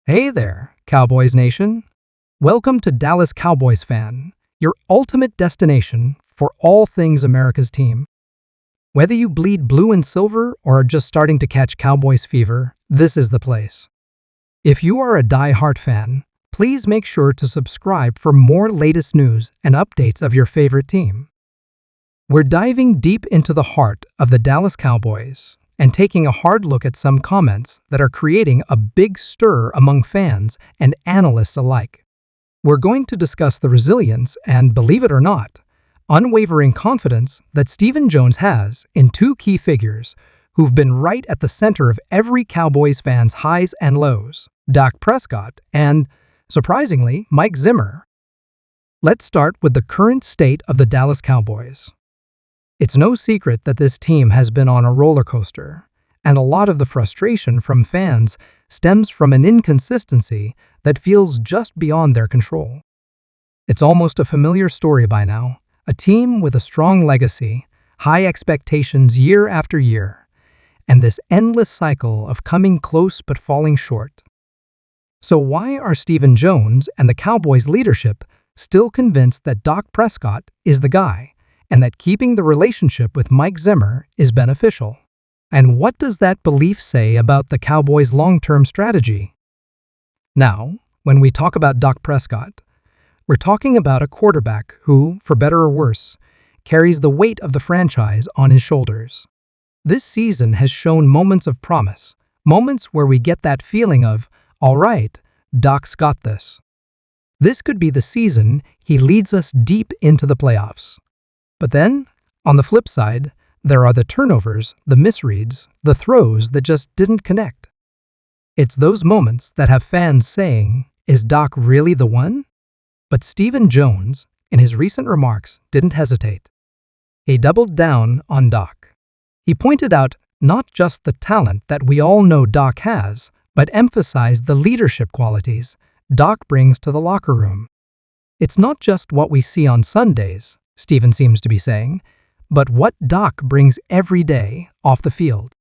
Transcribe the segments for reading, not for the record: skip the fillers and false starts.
Hey there, Cowboys Nation. Welcome to Dallas Cowboys Fan, your ultimate destination for all things America's team. Whether you bleed blue and silver or are just starting to catch Cowboys fever, this is the place. If you are a die-hard fan, please make sure to subscribe for more latest news and updates of your favorite team. We're diving deep into the heart of the Dallas Cowboys and taking a hard look at some comments that are creating a big stir among fans and analysts alike. We're going to discuss the resilience and, believe it or not, unwavering confidence that Stephen Jones has in two key figures who've been right at the center of every Cowboys fan's highs and lows, Dak Prescott and, surprisingly, Mike Zimmer. Let's start with the current state of the Dallas Cowboys. It's no secret that this team has been on a roller coaster, and a lot of the frustration from fans stems from an inconsistency that feels just beyond their control. It's almost a familiar story by now, a team with a strong legacy, high expectations year after year, and this endless cycle of coming close but falling short. So why are Stephen Jones and the Cowboys leadership still convinced that Dak Prescott is the guy, and that keeping the relationship with Mike Zimmer is beneficial? And what does that belief say about the Cowboys' long-term strategy? Now, when we talk about Dak Prescott, we're talking about a quarterback who, for better or worse, carries the weight of the franchise on his shoulders. This season has shown moments of promise, moments where we get that feeling of, all right, Dak's got this. This could be the season he leads us deep into the playoffs. But then, on the flip side, there are the turnovers, the misreads, the throws that just didn't connect. It's those moments that have fans saying, is Dak really the one? But Stephen Jones, in his recent remarks, didn't hesitate. He doubled down on Dak. He pointed out not just the talent that we all know Dak has, but emphasized the leadership qualities Dak brings to the locker room. It's not just what we see on Sundays, Stephen seems to be saying, but what Dak brings every day off the field.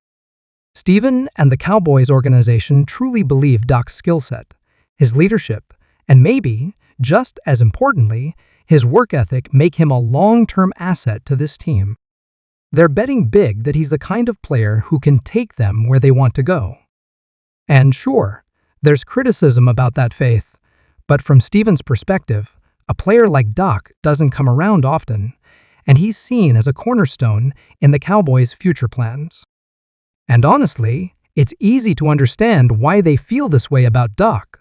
Stephen and the Cowboys organization truly believe Dak's skill set, his leadership, and maybe, just as importantly, his work ethic make him a long-term asset to this team. They're betting big that he's the kind of player who can take them where they want to go. And sure, there's criticism about that faith, but from Stephen's perspective, a player like Dak doesn't come around often, and he's seen as a cornerstone in the Cowboys' future plans. And honestly, it's easy to understand why they feel this way about Dak.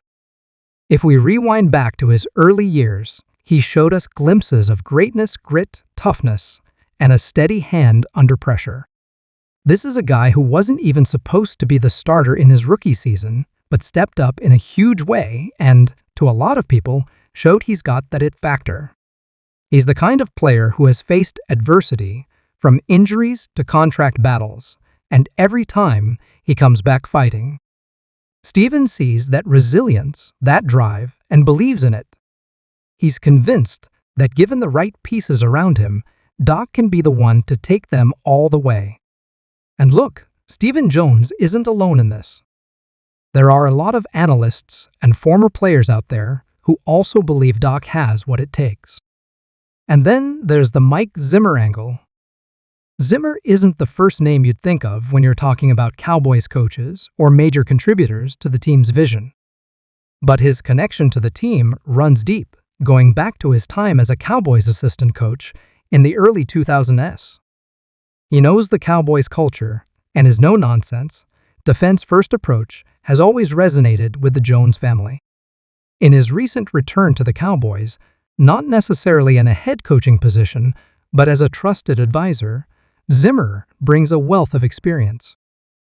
If we rewind back to his early years, he showed us glimpses of greatness, grit, toughness, and a steady hand under pressure. This is a guy who wasn't even supposed to be the starter in his rookie season, but stepped up in a huge way and, to a lot of people, showed he's got that it factor. He's the kind of player who has faced adversity, from injuries to contract battles, and every time he comes back fighting. Stephen sees that resilience, that drive, and believes in it. He's convinced that given the right pieces around him, Dak can be the one to take them all the way. And look, Stephen Jones isn't alone in this. There are a lot of analysts and former players out there who also believe Dak has what it takes. And then there's the Mike Zimmer angle. Zimmer isn't the first name you'd think of when you're talking about Cowboys coaches or major contributors to the team's vision. But his connection to the team runs deep, going back to his time as a Cowboys assistant coach in the early 2000s. He knows the Cowboys culture, and his no-nonsense, defense-first approach has always resonated with the Jones family. In his recent return to the Cowboys, not necessarily in a head coaching position, but as a trusted advisor, Zimmer brings a wealth of experience.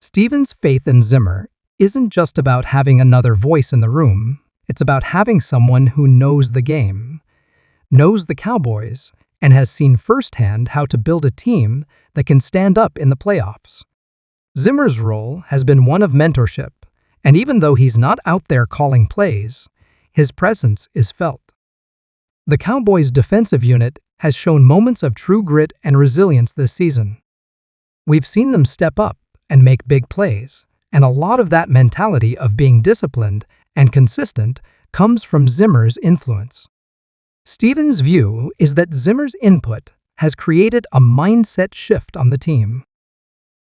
Stephen's faith in Zimmer isn't just about having another voice in the room, it's about having someone who knows the game, knows the Cowboys, and has seen firsthand how to build a team that can stand up in the playoffs. Zimmer's role has been one of mentorship, and even though he's not out there calling plays, his presence is felt. The Cowboys' defensive unit has shown moments of true grit and resilience this season. We've seen them step up and make big plays, and a lot of that mentality of being disciplined and consistent comes from Zimmer's influence. Stevens' view is that Zimmer's input has created a mindset shift on the team.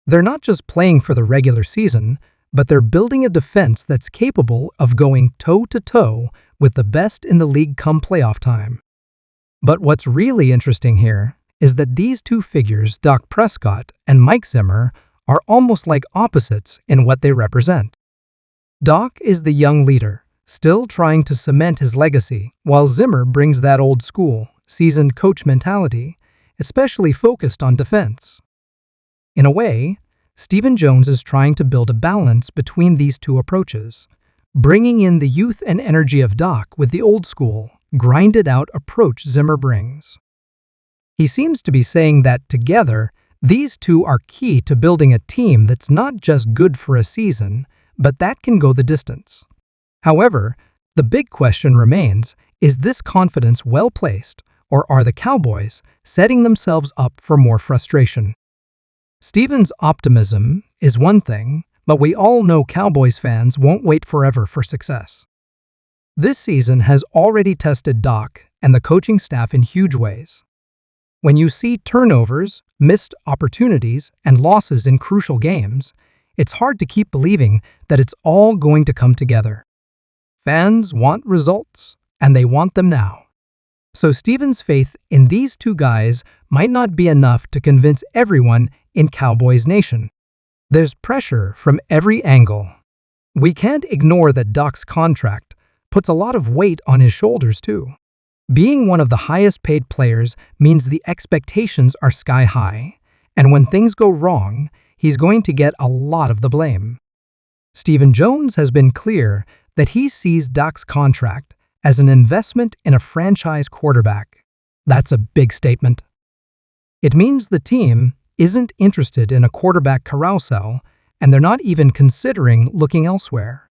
They're not just playing for the regular season, but they're building a defense that's capable of going toe-to-toe with the best in the league come playoff time. But what's really interesting here is that these two figures, Dak Prescott and Mike Zimmer, are almost like opposites in what they represent. Dak is the young leader, still trying to cement his legacy, while Zimmer brings that old-school, seasoned coach mentality, especially focused on defense. In a way, Stephen Jones is trying to build a balance between these two approaches, bringing in the youth and energy of Dak with the old-school, grinded-out approach Zimmer brings. He seems to be saying that together, these two are key to building a team that's not just good for a season, but that can go the distance. However, the big question remains, is this confidence well placed, or are the Cowboys setting themselves up for more frustration? Stevens' optimism is one thing, but we all know Cowboys fans won't wait forever for success. This season has already tested Dak and the coaching staff in huge ways. When you see turnovers, missed opportunities, and losses in crucial games, it's hard to keep believing that it's all going to come together. Fans want results, and they want them now. So Stevens' faith in these two guys might not be enough to convince everyone in Cowboys Nation. There's pressure from every angle. We can't ignore that Dak's contract puts a lot of weight on his shoulders too. Being one of the highest paid players means the expectations are sky high, and when things go wrong, he's going to get a lot of the blame. Stephen Jones has been clear that he sees Dak's contract as an investment in a franchise quarterback. That's a big statement. It means the team isn't interested in a quarterback carousel, and they're not even considering looking elsewhere.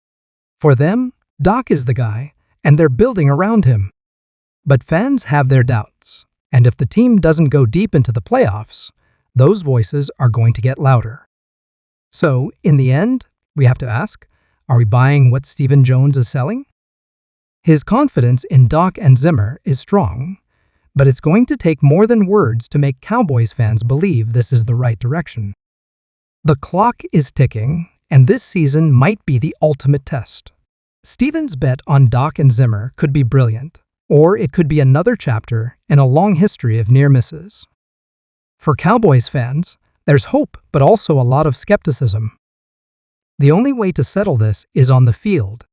For them, Dak is the guy, and they're building around him. But fans have their doubts, and if the team doesn't go deep into the playoffs, those voices are going to get louder. So, in the end, we have to ask, are we buying what Stephen Jones is selling? His confidence in Dak and Zimmer is strong, but it's going to take more than words to make Cowboys fans believe this is the right direction. The clock is ticking, and this season might be the ultimate test. Stevens' bet on Dak and Zimmer could be brilliant, or it could be another chapter in a long history of near misses. For Cowboys fans, there's hope, but also a lot of skepticism. The only way to settle this is on the field,